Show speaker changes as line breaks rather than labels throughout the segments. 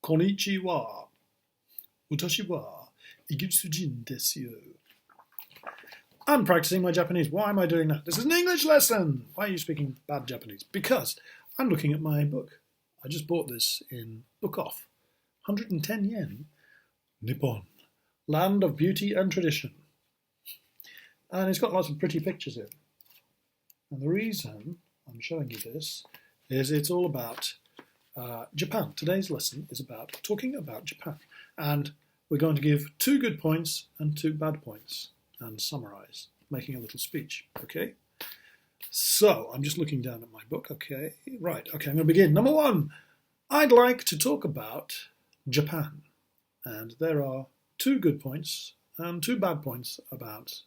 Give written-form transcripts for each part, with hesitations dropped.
Konnichiwa. Watashi wa Igitsujin desu yo. I'm practicing my Japanese. Why am I doing that? This is an English lesson. Why are you speaking bad Japanese? Because I'm looking at my book. I just bought this in Book Off. 110 yen. Nippon. Land of Beauty and Tradition. And it's got lots of pretty pictures in. And the reason I'm showing you this is it's all about Japan. Today's lesson is about talking about Japan. And we're going to give 2 good points and 2 bad points and summarize, making a little speech, okay? So, I'm just looking down at my book, okay? Right, okay, I'm going to begin. Number 1, I'd like to talk about Japan. And there are 2 good points and 2 bad points about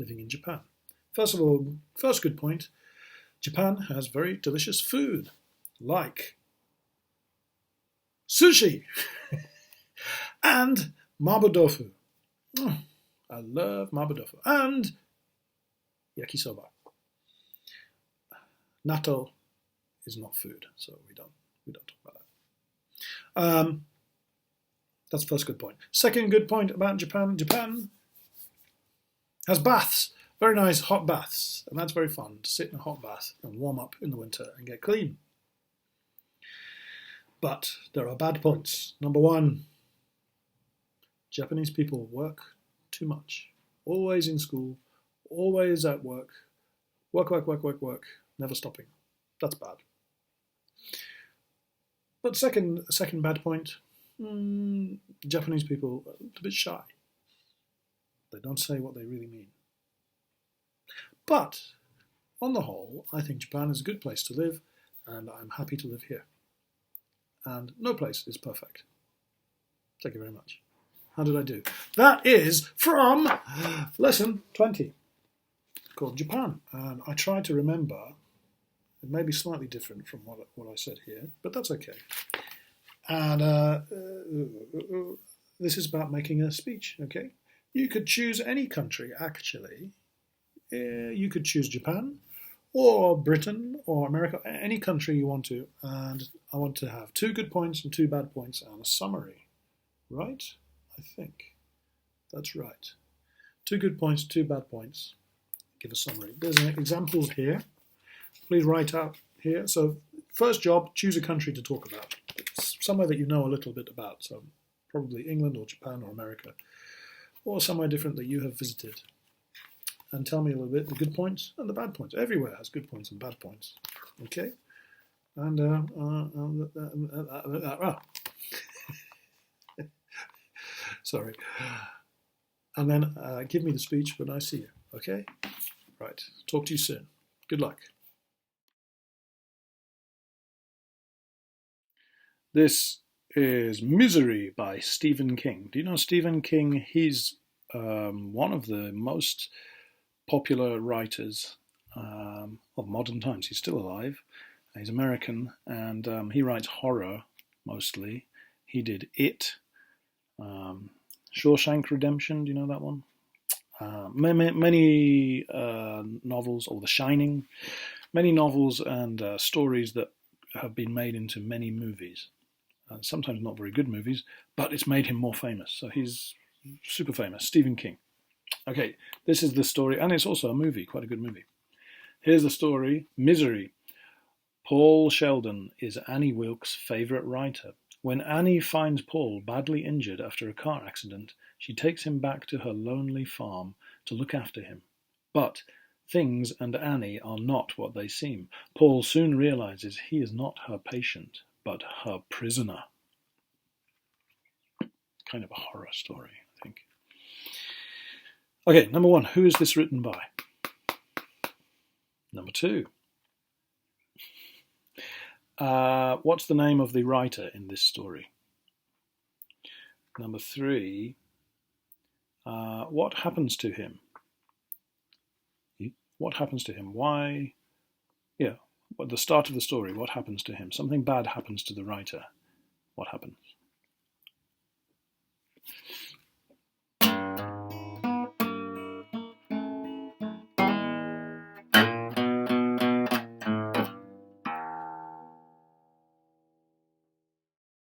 living in Japan. First of all, first good point, Japan has very delicious food, like sushi and mapo-tofu. I love mapo-tofu. And yakisoba. Natto is not food, so we don't talk about that. That's the first good point. Second good point about Japan. Japan has baths, very nice hot baths, and that's very fun to sit in a hot bath and warm up in the winter and get clean. But there are bad points. Number 1, Japanese people work too much. Always in school, always at work. Work, never stopping. That's bad. But second bad point, Japanese people are a little bit shy. They don't say what they really mean. But on the whole, I think Japan is a good place to live, and I'm happy to live here. And no place is perfect. Thank you very much. How did I do? That is from lesson 20, called Japan. And I tried to remember, it may be slightly different from what I said here, but that's okay. And this is about making a speech, okay? You could choose any country, actually. You could choose Japan, or Britain, or America, any country you want to. And I want to have 2 good points and 2 bad points and a summary. Right? I think that's right. 2 good points, 2 bad points. Give a summary. There's examples here. Please write out here. So first job, choose a country to talk about. Somewhere that you know a little bit about. So probably England or Japan or America. Or somewhere different that you have visited. And tell me a little bit the good points and the bad points. Everywhere has good points and bad points. Okay? And sorry. And then give me the speech when I see you. Okay? Right. Talk to you soon. Good luck. This is Misery by Stephen King. Do you know Stephen King? He's one of the most popular writers of modern times. He's still alive. He's American, and he writes horror mostly. He did It, Shawshank Redemption. Do you know that one? Many novels, or The Shining, many novels and stories that have been made into many movies. Sometimes not very good movies, but it's made him more famous. So he's super famous. Stephen King. Okay, this is the story, and it's also a movie, quite a good movie. Here's the story, Misery. Paul Sheldon is Annie Wilkes' favourite writer. When Annie finds Paul badly injured after a car accident, she takes him back to her lonely farm to look after him. But things and Annie are not what they seem. Paul soon realises he is not her patient, but her prisoner. Kind of a horror story, I think. Okay, number 1, who is this written by? Number 2, what's the name of the writer in this story? Number 3, what happens to him? What happens to him? Why? Yeah, at the start of the story, what happens to him? Something bad happens to the writer. What happens?